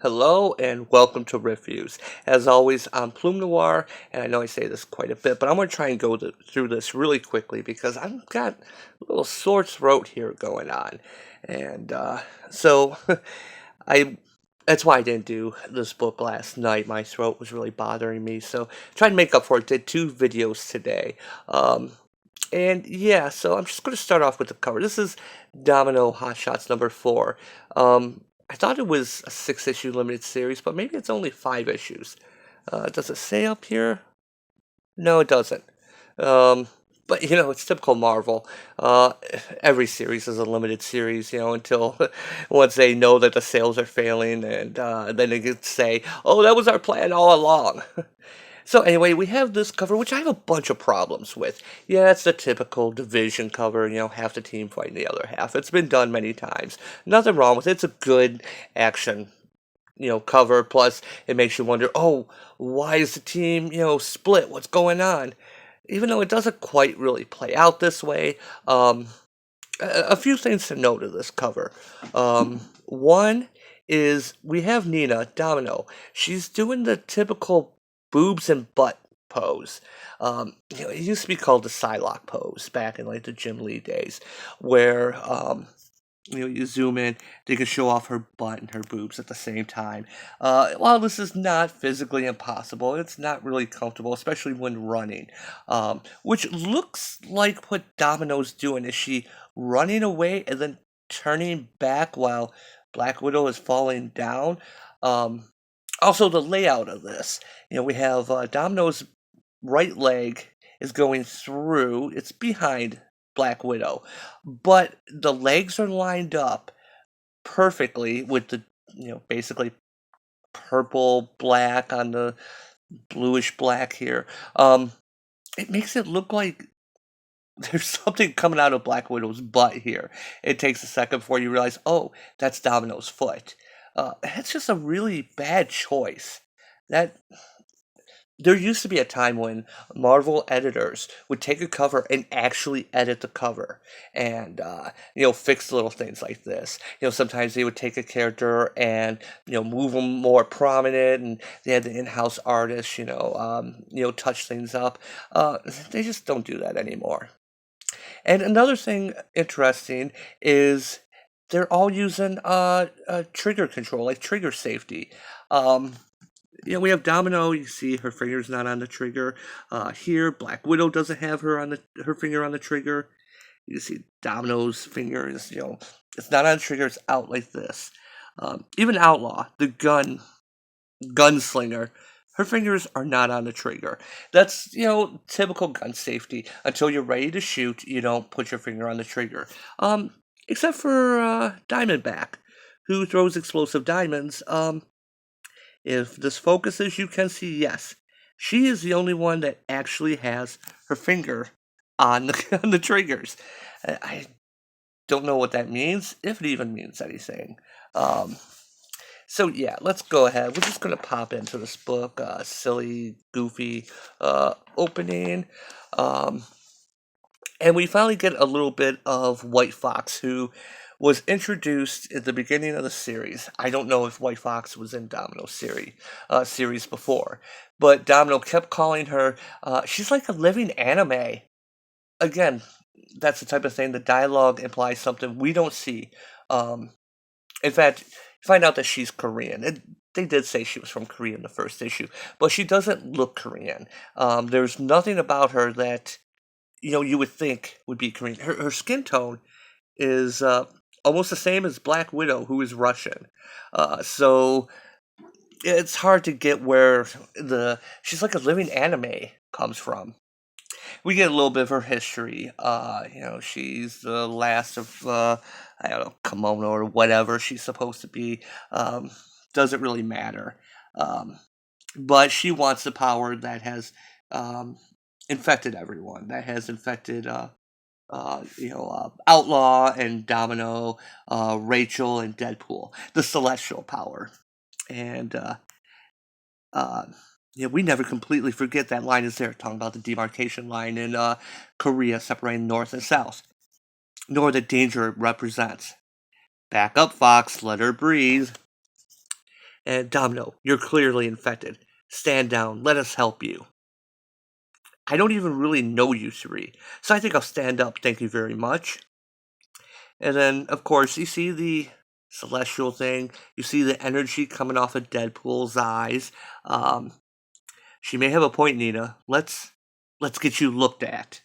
Hello and welcome to Reviews. As always, I'm Plume Noir, and I know I say this quite a bit, but I'm going to try and go through this really quickly because I've got a little sore throat here going on. And so I that's why I didn't do this book last night. My throat was really bothering me, so trying to make up for it. Did two videos today. And yeah, so I'm just going to start off with the cover. This is Domino Hotshots number 4. I thought it was a 6-issue limited series, but maybe it's only 5 issues. Does it say up here? No, it doesn't. Um, but it's typical Marvel. Uh, every series is a limited series, until once they know that the sales are failing, and then they can say, "Oh, that was our plan all along." So anyway, we have this cover, which I have a bunch of problems with. Yeah, it's the typical division cover, half the team fighting the other half. It's been done many times. Nothing wrong with it. It's a good action, cover. Plus, it makes you wonder, oh, why is the team, split? What's going on? Even though it doesn't quite really play out this way. A few things to note of this cover. One is we have Nina, Domino. She's doing the typical boobs and butt pose. It used to be called the Psylocke pose back in like the Jim Lee days, where you zoom in, they can show off her butt and her boobs at the same time. While this is not physically impossible, it's not really comfortable, especially when running. Which looks like what Domino's doing. Is she running away and then turning back while Black Widow is falling down? Um, Also, the layout of this. We have Domino's right leg is going through, it's behind Black Widow, but the legs are lined up perfectly with the, basically purple black on the bluish black here. It makes it look like there's something coming out of Black Widow's butt here. It takes a second before you realize, oh, that's Domino's foot. It's just a really bad choice. That There used to be a time when Marvel editors would take a cover and actually edit the cover and, fix little things like this. Sometimes they would take a character and, move them more prominent, and they had the in-house artists, touch things up. They just don't do that anymore. And another thing interesting is they're all using trigger control, like trigger safety. Um, we have Domino. You see her finger's not on the trigger. Here, Black Widow doesn't have her finger on the trigger. You see Domino's finger is, it's not on the trigger. It's out like this. Even Outlaw, the gunslinger, her fingers are not on the trigger. That's, typical gun safety. Until you're ready to shoot, you don't put your finger on the trigger. Except for Diamondback, who throws explosive diamonds. If this focuses, you can see, yes, she is the only one that actually has her finger on on the triggers. I don't know what that means, if it even means anything. Um, so yeah, let's go ahead. We're just gonna pop into this book. Silly, goofy opening. Um, and we finally get a little bit of White Fox, who was introduced at the beginning of the series. I don't know if White Fox was in Domino's series before, but Domino kept calling her. She's like a living anime. Again, that's the type of thing. The dialogue implies something we don't see. Um, in fact, you find out that she's Korean. They did say she was from Korea in the first issue, but she doesn't look Korean. There's nothing about her that you would think would be Korean. Her skin tone is almost the same as Black Widow, who is Russian. So it's hard to get where the she's like a living anime comes from. We get a little bit of her history. She's the last of I don't know, kimono or whatever she's supposed to be. Doesn't really matter. Um, but she wants the power that has um, infected everyone. That has infected Outlaw and Domino, Rachel and Deadpool, the celestial power. And uh, we never completely forget that line is there, talking about the demarcation line in Korea separating North and South, nor the danger it represents. Back up, Fox, let her breathe. And Domino, you're clearly infected. Stand down. Let us help you. I don't even really know you three, so I think I'll stand up. Thank you very much. And then, of course, you see the celestial thing. You see the energy coming off of Deadpool's eyes. Um, she may have a point, Nina. Let's get you looked at.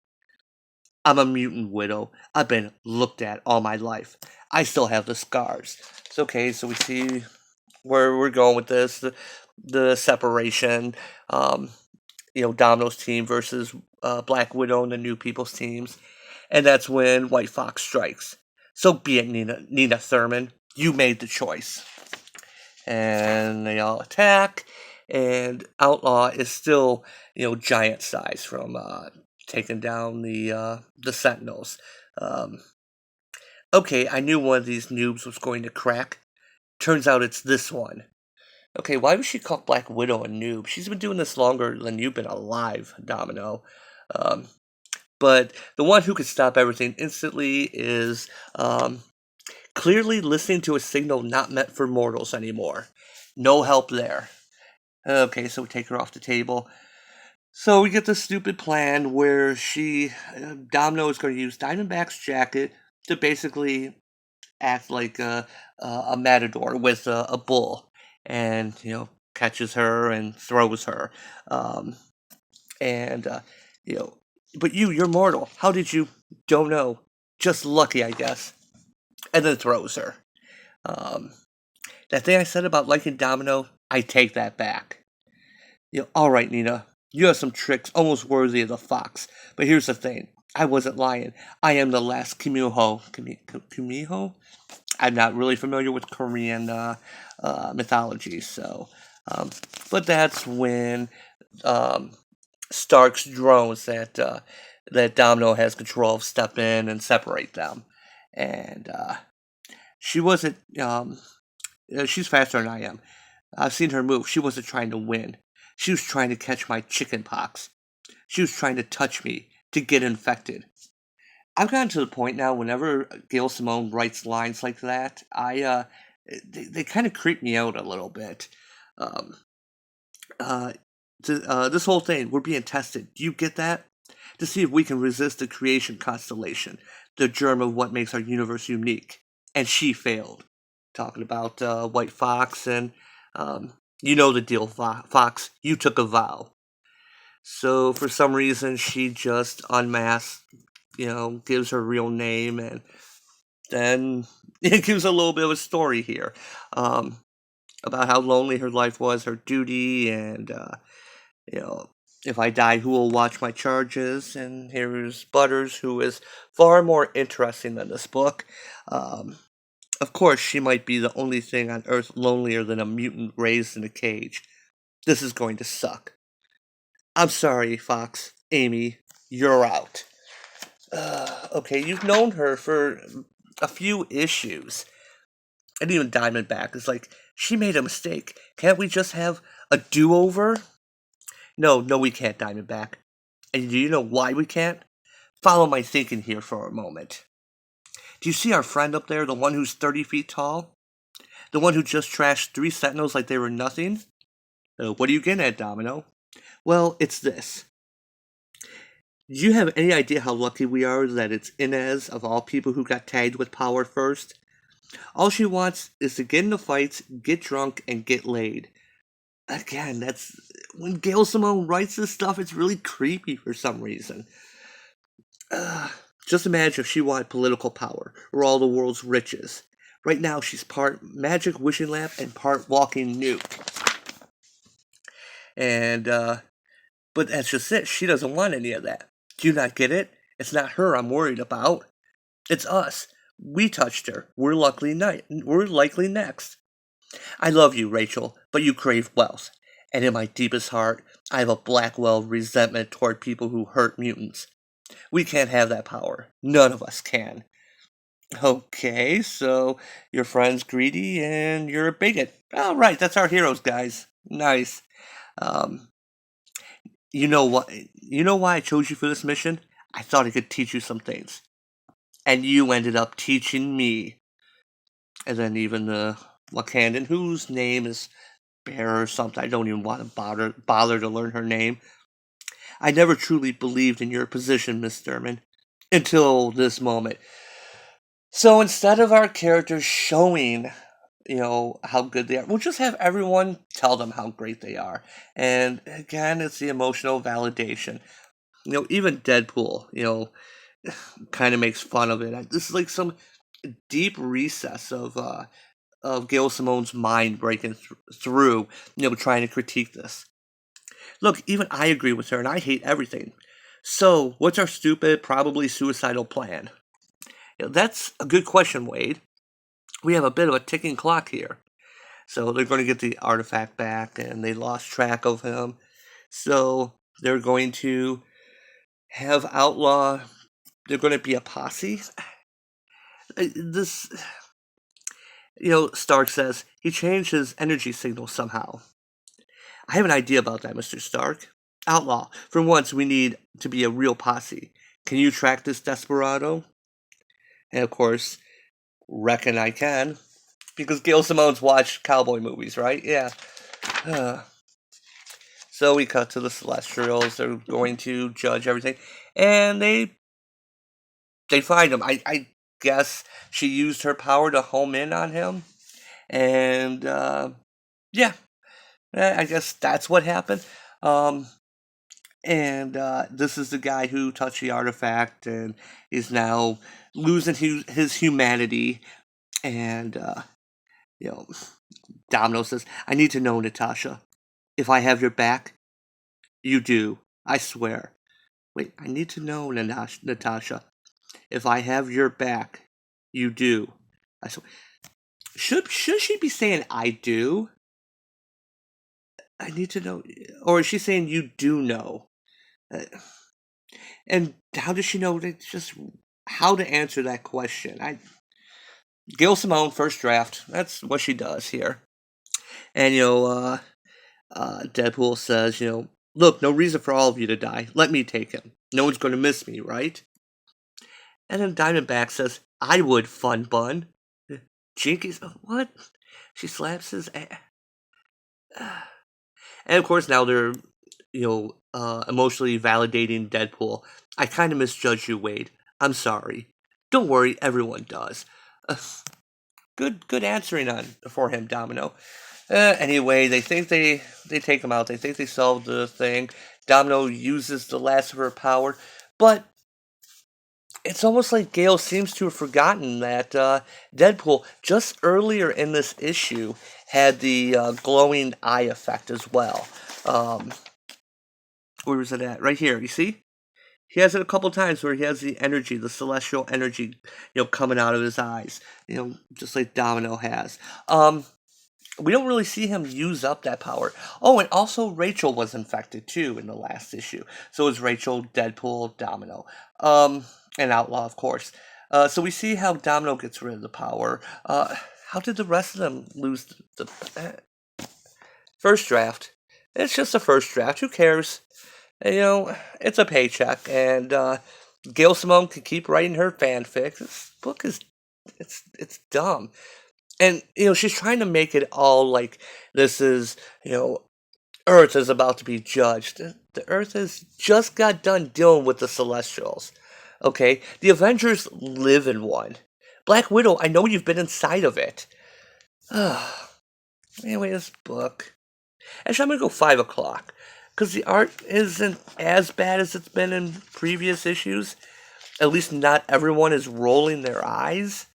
I'm a mutant widow. I've been looked at all my life. I still have the scars. It's okay. So we see where we're going with this. The separation. Um, Domino's team versus Black Widow and the New People's teams. And that's when White Fox strikes. So be it, Nina Thurman. You made the choice. And they all attack. And Outlaw is still, giant size from taking down the Sentinels. Um, okay, I knew one of these noobs was going to crack. Turns out it's this one. Okay, why was she called Black Widow a noob? She's been doing this longer than you've been alive, Domino. Um, but the one who could stop everything instantly is clearly listening to a signal not meant for mortals anymore. No help there. Okay, so we take her off the table. So we get this stupid plan where Domino is going to use Diamondback's jacket to basically act like a matador with a bull, and catches her and throws her, um, and you know, but you're mortal. How did you? Don't know. Just lucky, I guess. And then throws her. Um, that thing I said about liking Domino, I take that back. All right, Nina, you have some tricks almost worthy of the fox. But here's the thing: I wasn't lying. I am the last Kimiho. Kimiho? I'm not really familiar with Korean mythology, so. Um, but that's when um, Stark's drones that Domino has control of step in and separate them, and she wasn't. She's faster than I am. I've seen her move. She wasn't trying to win. She was trying to catch my chicken pox. She was trying to touch me to get infected. I've gotten to the point now. Whenever Gail Simone writes lines like that, they kind of creep me out a little bit. Um, uh, this whole thing, we're being tested. Do you get that? To see if we can resist the creation constellation, the germ of what makes our universe unique. And she failed. Talking about White Fox, and you know the deal, Fox. You took a vow. So for some reason, she just unmasks, gives her real name, and then it gives a little bit of a story here um, about how lonely her life was, her duty, and you know, if I die, who will watch my charges? And here's Butters, who is far more interesting than this book. Um, of course, she might be the only thing on Earth lonelier than a mutant raised in a cage. This is going to suck. I'm sorry, Fox. Amy, you're out. Okay, you've known her for a few issues. And even Diamondback is like, she made a mistake. Can't we just have a do-over? No, we can't, Diamondback. And do you know why we can't? Follow my thinking here for a moment. Do you see our friend up there, the one who's 30 feet tall? The one who just trashed 3 Sentinels like they were nothing? What are you getting at, Domino? Well, it's this. Do you have any idea how lucky we are that it's Inez, of all people, who got tagged with power first? All she wants is to get into fights, get drunk, and get laid. Again, that's when Gail Simone writes this stuff, it's really creepy for some reason. Uh, just imagine if she wanted political power, or all the world's riches. Right now, she's part magic wishing lamp and part walking nuke. And, but that's just it. She doesn't want any of that. Do you not get it? It's not her I'm worried about. It's us. We touched her. We're likely next. I love you, Rachel, but you crave wealth. And in my deepest heart, I have a Blackwell resentment toward people who hurt mutants. We can't have that power. None of us can. Okay, so your friend's greedy and you're a bigot. Oh, right, that's our heroes, guys. Nice. Um, You know why I chose you for this mission? I thought I could teach you some things. And you ended up teaching me. And then even the Wakandan, whose name is Bear or something. I don't even want to bother to learn her name. I never truly believed in your position, Miss Thurman, until this moment. So instead of our characters showing, how good they are, we'll just have everyone tell them how great they are. And again, it's the emotional validation. Even Deadpool, kind of makes fun of it. This is like some deep recess of Gail Simone's mind breaking through, trying to critique this. Look, even I agree with her, and I hate everything. So, what's our stupid, probably suicidal plan? That's a good question, Wade. We have a bit of a ticking clock here. So, they're going to get the artifact back, and they lost track of him. So, they're going to have Outlaw. They're going to be a posse. This, Stark says he changed his energy signal somehow. I have an idea about that, Mr. Stark. Outlaw, for once we need to be a real posse. Can you track this desperado? And of course, reckon I can. Because Gail Simone's watched cowboy movies, right? Yeah. So we cut to the Celestials. They're going to judge everything. And they find him. I guess she used her power to home in on him. And, yeah. I guess that's what happened. And this is the guy who touched the artifact and is now losing his humanity. And, you know, Domino says, I need to know, Natasha. If I have your back, you do. I swear. Wait, I need to know, Natasha. If I have your back, you do. I swear. Should she be saying I do? I need to know. Or is she saying you do know? Uh, and how does she know just how to answer that question? Gail Simone, first draft. That's what she does here. And, Deadpool says, look, no reason for all of you to die. Let me take him. No one's going to miss me, right? And then Diamondback says, I would, fun bun. Jinkies, what? She slaps his ass. And of course, now they're, emotionally validating Deadpool. I kind of misjudged you, Wade. I'm sorry. Don't worry, everyone does. Good answering on for him, Domino. Anyway, they think they take him out. They think they solved the thing. Domino uses the last of her power, but it's almost like Gale seems to have forgotten that Deadpool just earlier in this issue had the glowing eye effect as well. Where was it at? Right here. You see? He has it a couple times where he has the energy, the celestial energy, coming out of his eyes, just like Domino has. We don't really see him use up that power. Oh, and also Rachel was infected too in the last issue. So it was Rachel, Deadpool, Domino, and Outlaw, of course. So we see how Domino gets rid of the power. How did the rest of them lose the first draft? It's just a first draft. Who cares? It's a paycheck, and Gail Simone can keep writing her fanfic. This book is it's dumb. And she's trying to make it all like this is Earth is about to be judged. The Earth has just got done dealing with the Celestials. Okay, the Avengers live in one. Black Widow, I know you've been inside of it. Anyway, this book. Actually, I'm gonna go 5 o'clock because the art isn't as bad as it's been in previous issues. At least not everyone is rolling their eyes.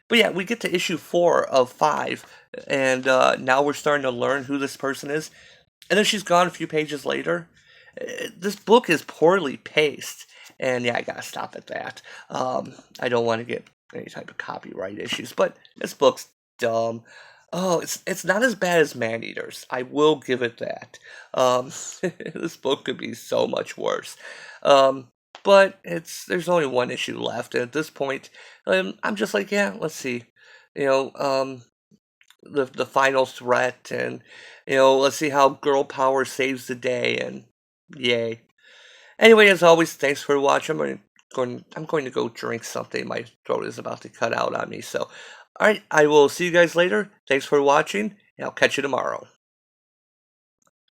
But yeah, we get to issue 4 of 5, and now we're starting to learn who this person is. And then she's gone a few pages later. This book is poorly paced, and yeah, I gotta stop at that. I don't want to get any type of copyright issues, but this book's dumb. Oh, it's not as bad as Maneaters. I will give it that. This book could be so much worse. But there's only one issue left, and at this point, I'm just like, yeah, let's see, the final threat, and let's see how girl power saves the day, and yay. Anyway, as always, thanks for watching. I'm going to go drink something. My throat is about to cut out on me, so Alright, I will see you guys later. Thanks for watching, and I'll catch you tomorrow.